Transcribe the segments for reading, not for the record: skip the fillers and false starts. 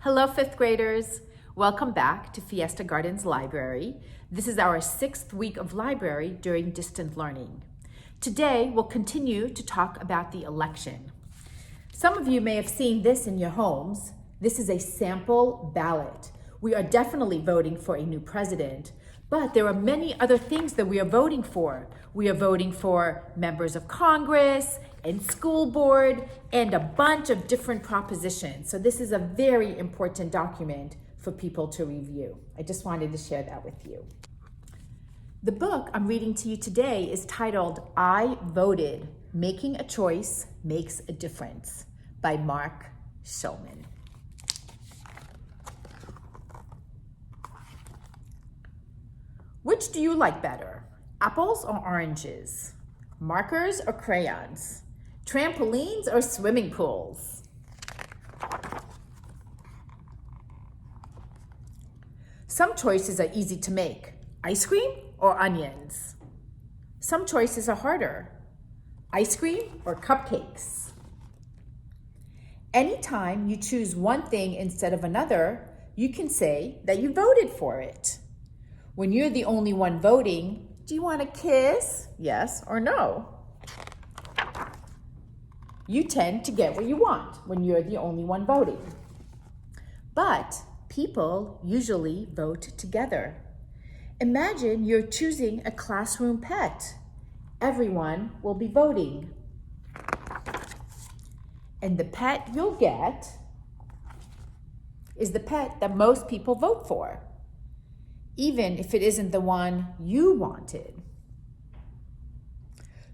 Hello, fifth graders. Welcome back to Fiesta Gardens Library. This is our 6th week of library during distant learning. Today, we'll continue to talk about the election. Some of you may have seen this in your homes. This is a sample ballot. We are definitely voting for a new president, but there are many other things that we are voting for. We are voting for members of Congress and school board and a bunch of different propositions. So this is a very important document for people to review. I just wanted to share that with you. The book I'm reading to you today is titled, I Voted, Making a Choice Makes a Difference by Mark Shulman. Which do you like better? Apples or oranges? Markers or crayons? Trampolines or swimming pools? Some choices are easy to make. Ice cream or onions? Some choices are harder. Ice cream or cupcakes? Anytime you choose one thing instead of another, you can say that you voted for it. When you're the only one voting, do you want a kiss? Yes or no? You tend to get what you want when you're the only one voting. But people usually vote together. Imagine you're choosing a classroom pet. Everyone will be voting. And the pet you'll get is the pet that most people vote for, even if it isn't the one you wanted.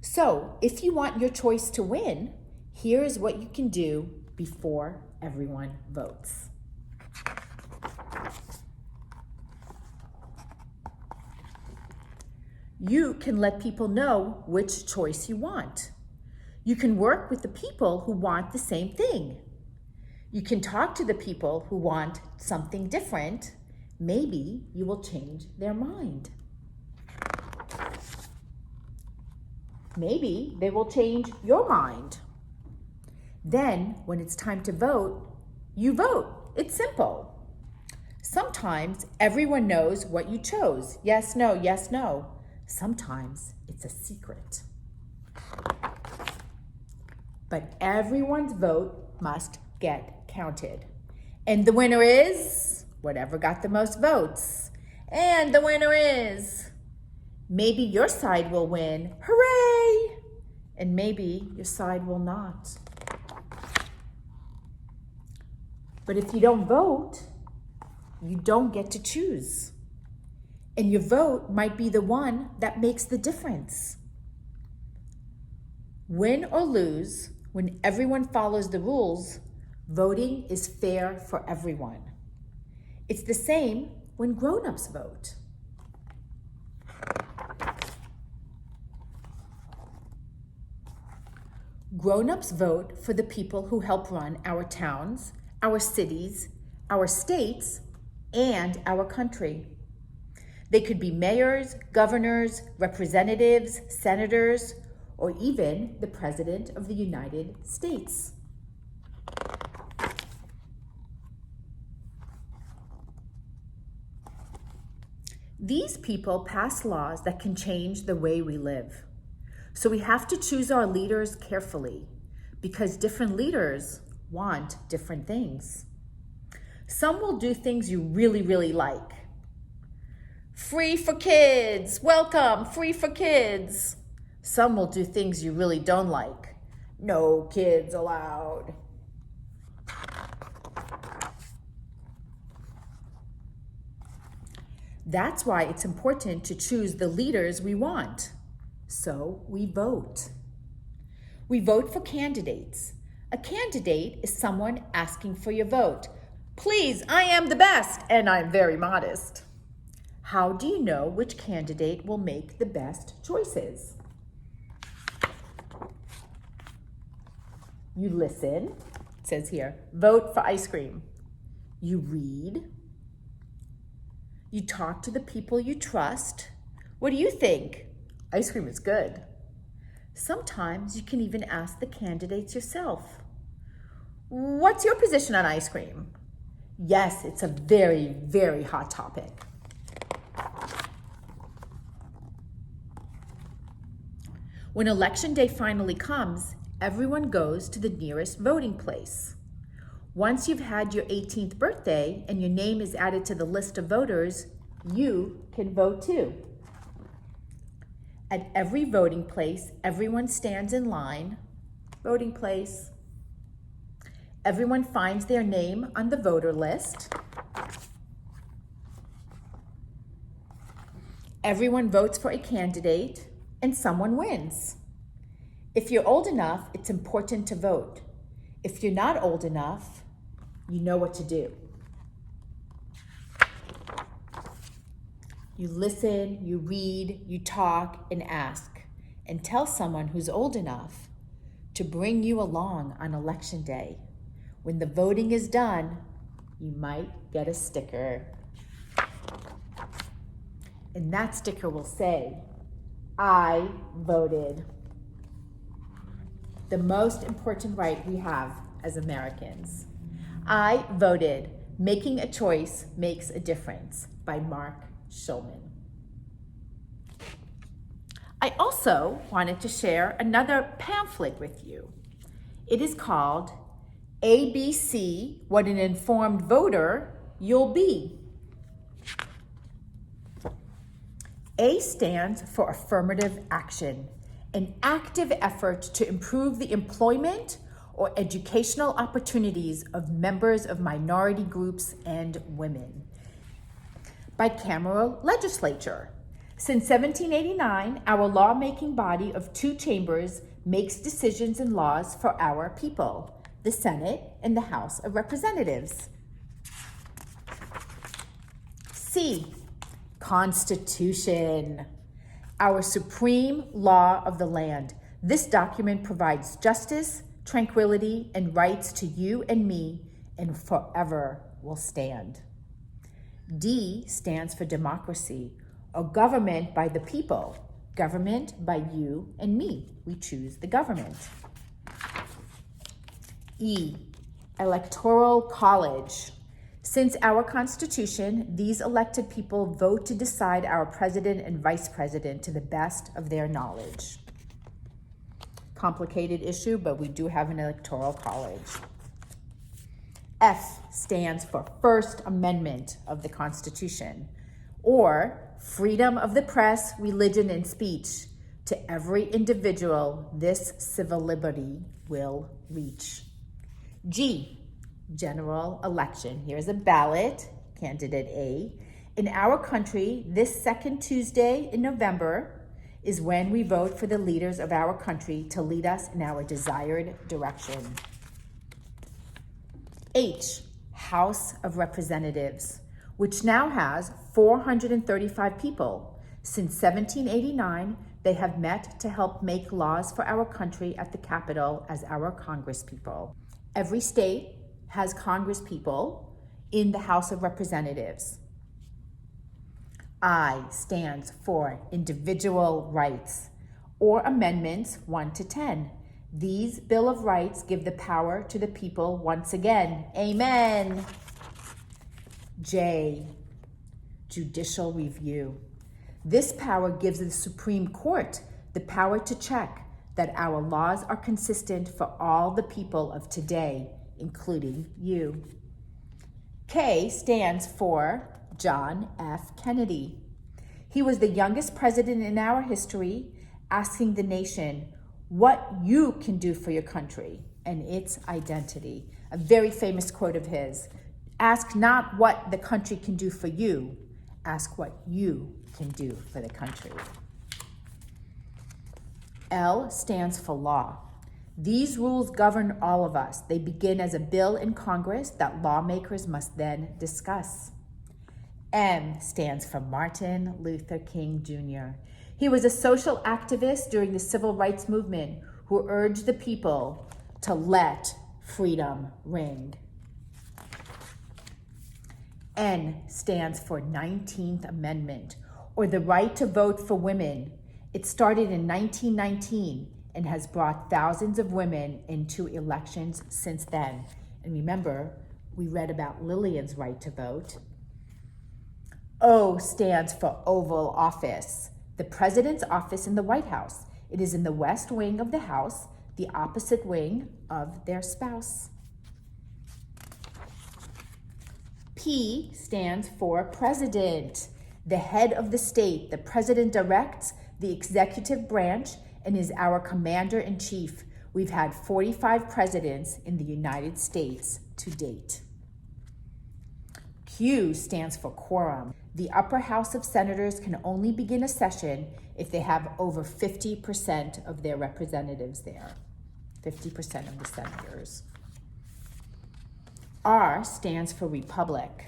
So, if you want your choice to win, here is what you can do before everyone votes. You can let people know which choice you want. You can work with the people who want the same thing. You can talk to the people who want something different. Maybe you will change their mind. Maybe they will change your mind. Then, when it's time to vote, you vote. It's simple. Sometimes everyone knows what you chose. Yes, no, yes, no. Sometimes it's a secret. But everyone's vote must get counted. And the winner is whatever got the most votes. And the winner is, maybe your side will win. Hooray! And maybe your side will not. But if you don't vote, you don't get to choose. And your vote might be the one that makes the difference. Win or lose, when everyone follows the rules, voting is fair for everyone. It's the same when grown-ups vote. Grown-ups vote for the people who help run our towns, our cities, our states, and our country. They could be mayors, governors, representatives, senators, or even the President of the United States. These people pass laws that can change the way we live. So we have to choose our leaders carefully because different leaders want different things. Some will do things you really like. Free for kids, welcome, free for kids. Some will do things you really don't like. No kids allowed. That's why it's important to choose the leaders we want. So we vote. We vote for candidates. A candidate is someone asking for your vote. Please, I am the best, and I'm very modest. How do you know which candidate will make the best choices? You listen. It says here, vote for ice cream. You read. You talk to the people you trust. What do you think? Ice cream is good. Sometimes you can even ask the candidates yourself. What's your position on ice cream? Yes, it's a very, very hot topic. When election day finally comes, everyone goes to the nearest voting place. Once you've had your 18th birthday and your name is added to the list of voters, you can vote too. At every voting place, everyone stands in line. Voting place. Everyone finds their name on the voter list. Everyone votes for a candidate and someone wins. If you're old enough, it's important to vote. If you're not old enough, you know what to do. You listen, you read, you talk, and ask, and tell someone who's old enough to bring you along on election day. When the voting is done, you might get a sticker. And that sticker will say, I voted. The most important right we have as Americans. I voted. Making a choice makes a difference, by Mark Schulman. I also wanted to share another pamphlet with you. It is called ABC, What an Informed Voter You'll Be. A stands for affirmative action, an active effort to improve the employment or educational opportunities of members of minority groups and women. Bicameral legislature. Since 1789, our lawmaking body of two chambers makes decisions and laws for our people, the Senate and the House of Representatives. C, Constitution, our supreme law of the land. This document provides justice, tranquility, and rights to you and me, and forever will stand. D stands for democracy, a government by the people, government by you and me. We choose the government. E, Electoral College. Since our Constitution, these elected people vote to decide our president and vice president to the best of their knowledge. Complicated issue, but we do have an electoral college. F stands for First Amendment of the Constitution, or freedom of the press, religion, and speech. To every individual, this civil liberty will reach. G, general election. Here's a ballot, candidate A. In our country, this second Tuesday in November is when we vote for the leaders of our country to lead us in our desired direction. H, House of Representatives, which now has 435 people. Since 1789, they have met to help make laws for our country at the Capitol as our congresspeople. Every state has congresspeople in the House of Representatives. I stands for individual rights, or amendments 1 to 10. These Bill of Rights give the power to the people once again. Amen. J, judicial review. This power gives the Supreme Court the power to check that our laws are consistent for all the people of today, including you. K stands for John F. Kennedy. He was the youngest president in our history, asking the nation what you can do for your country and its identity. A very famous quote of his: ask not what the country can do for you, ask what you can do for the country. L stands for law. These rules govern all of us. They begin as a bill in Congress that lawmakers must then discuss. M stands for Martin Luther King Jr. He was a social activist during the Civil Rights Movement who urged the people to let freedom ring. N stands for 19th Amendment, or the right to vote for women. It started in 1919 and has brought thousands of women into elections since then. And remember, We read about Lillian's right to vote. O stands for Oval Office, the president's office in the White House. It is in the west wing of the House, the opposite wing of their spouse. P stands for President, the head of the state. The president directs the executive branch and is our commander-in-chief. We've had 45 presidents in the United States to date. Q stands for Quorum. The upper house of senators can only begin a session if they have over 50% of their representatives there, 50% of the senators. R stands for Republic,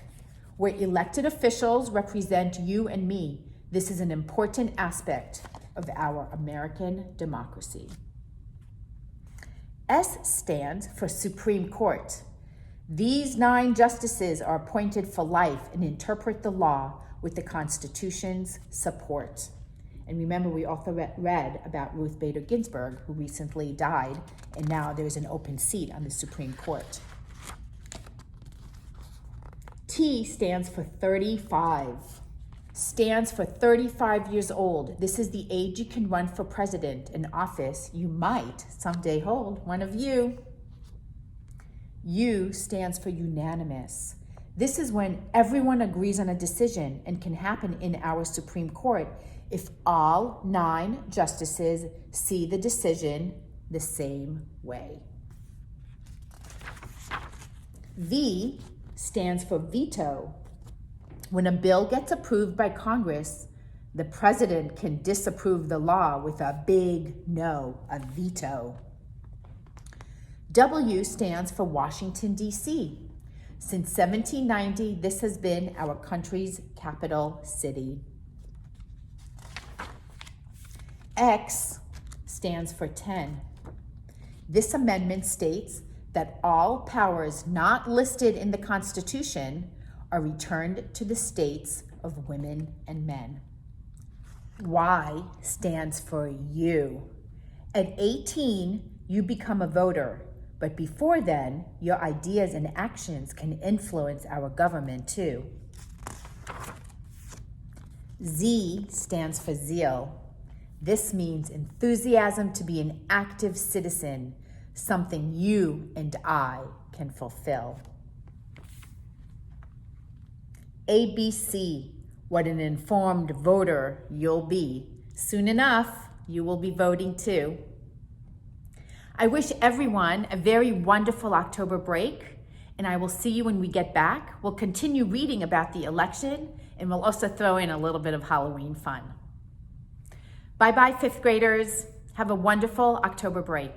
where elected officials represent you and me. This is an important aspect of our American democracy. S stands for Supreme Court. These 9 justices are appointed for life and interpret the law with the Constitution's support. And remember, we also read about Ruth Bader Ginsburg, who recently died, and now there's an open seat on the Supreme Court. T stands for 35. Stands for 35 years old. This is the age you can run for president, an office you might someday hold, one of you. U stands for unanimous. This is when everyone agrees on a decision and can happen in our Supreme Court if all 9 justices see the decision the same way. V stands for veto. When a bill gets approved by Congress, the president can disapprove the law with a big no, a veto. W stands for Washington, D.C. Since 1790, this has been our country's capital city. X stands for 10. This amendment states that all powers not listed in the Constitution are returned to the states of women and men. Y stands for you. At 18, you become a voter, but before then, your ideas and actions can influence our government too. Z stands for zeal. This means enthusiasm to be an active citizen, something you and I can fulfill. ABC, what an informed voter you'll be. Soon enough, you will be voting too. I wish everyone a very wonderful October break, and I will see you when we get back. We'll continue reading about the election, and we'll also throw in a little bit of Halloween fun. Bye-bye, 5th graders. Have a wonderful October break.